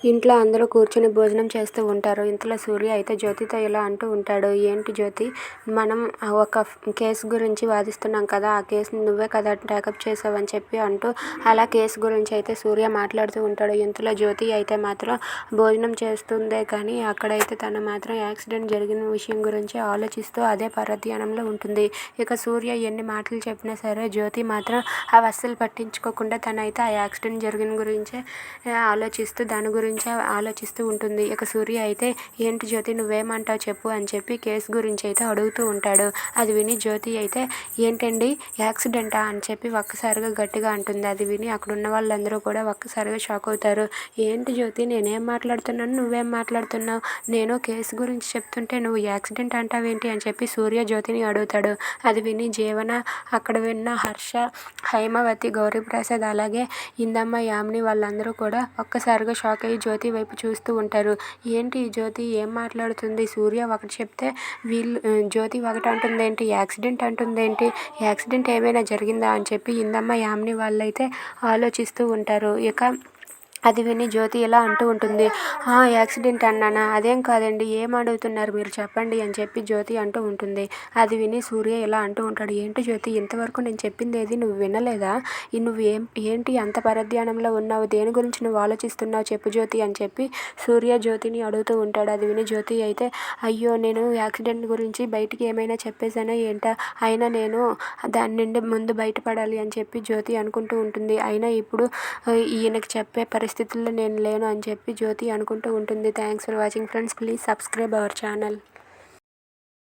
ఇంట్లో అందరూ కూర్చొని భోజనం చేస్తూ ఉంటారు. ఇంతలో సూర్య అయితే జ్యోతితో ఇలా అంటూ ఉంటాడు. ఏంటి జ్యోతి, మనం ఒక కేసు గురించి వాదిస్తున్నాం కదా, ఆ కేసుని నువ్వే కదా టేకప్ చేసావని చెప్పి అంటూ అలా కేసు గురించి అయితే సూర్య మాట్లాడుతూ ఉంటాడు. ఇంతలో జ్యోతి అయితే మాత్రం భోజనం చేస్తుందే కానీ అక్కడైతే తను మాత్రం యాక్సిడెంట్ జరిగిన విషయం గురించి ఆలోచిస్తూ అదే పరధ్యానంలో ఉంటుంది. ఇక సూర్య ఎన్ని మాటలు చెప్పినా సరే జ్యోతి మాత్రం అవి అస్సలు పట్టించుకోకుండా తనైతే ఆ యాక్సిడెంట్ జరిగిన గురించే దాని గురించే ఆలోచిస్తూ ఉంటుంది. ఇక సూర్య అయితే ఏంటి జ్యోతి, నువ్వేమంటావు చెప్పు అని చెప్పి కేసు గురించి అయితే అడుగుతూ ఉంటాడు. అది విని జ్యోతి అయితే ఏంటండి యాక్సిడెంటా అని చెప్పి ఒక్కసారిగా గట్టిగా అంటుంది. అది విని అక్కడ ఉన్న వాళ్ళందరూ కూడా ఒక్కసారిగా షాక్ అవుతారు. ఏంటి జ్యోతి, నేనేం మాట్లాడుతున్నాను, నువ్వేం మాట్లాడుతున్నావు, నేను కేసు గురించి చెప్తుంటే నువ్వు యాక్సిడెంట్ అంటావేంటి అని చెప్పి సూర్య జ్యోతిని అడుగుతాడు. అది విని జీవన, అక్కడ విన్న హర్ష, హైమవతి, గౌరీప్రసాద్ అలాగే ఇందమ్మ, యామిని వాళ్ళందరూ కూడా ఒక్కసారిగా షాక్ అయ్యి జ్యోతి వైపు చూస్తూ ఉంటారు. ఏంటి జ్యోతి ఏం మాట్లాడుతుంది, సూర్య ఒకటి చెప్తే జ్యోతి ఒకటి అంటుంది ఏంటి, యాక్సిడెంట్ అంటుంది ఏంటి, యాక్సిడెంట్ ఏమైనా జరిగిందా అని చెప్పి ఇందమ్మ, యామిని వాళ్ళైతే ఆలోచిస్తూ ఉంటారు. ఇక అది విని జ్యోతి ఇలా అంటూ ఉంటుంది. యాక్సిడెంట్ అన్నానా, అదేం కాదండి, ఏం అడుగుతున్నారు మీరు చెప్పండి అని చెప్పి జ్యోతి అంటూ ఉంటుంది. అది విని సూర్య ఇలా అంటూ ఉంటాడు. ఏంటి జ్యోతి, ఇంతవరకు నేను చెప్పింది ఏది నువ్వు వినలేదా, నువ్వు ఏంటి అంత పరధ్యానంలో ఉన్నావు, దేని గురించి నువ్వు ఆలోచిస్తున్నావు చెప్పు జ్యోతి అని చెప్పి సూర్య జ్యోతిని అడుగుతూ ఉంటాడు. అది విని జ్యోతి అయితే అయ్యో, నేను యాక్సిడెంట్ గురించి బయటికి ఏమైనా చెప్పేశానా ఏంటా, అయినా నేను దాని నుండి ముందు బయటపడాలి అని చెప్పి జ్యోతి అనుకుంటూ ఉంటుంది. అయినా ఇప్పుడు ఈయనకి చెప్పే పరిస్థితుల్లో నేను లేను అని చెప్పి జ్యోతి అనుకుంటూ ఉంటుంది. Thanks for watching friends. Please subscribe our channel.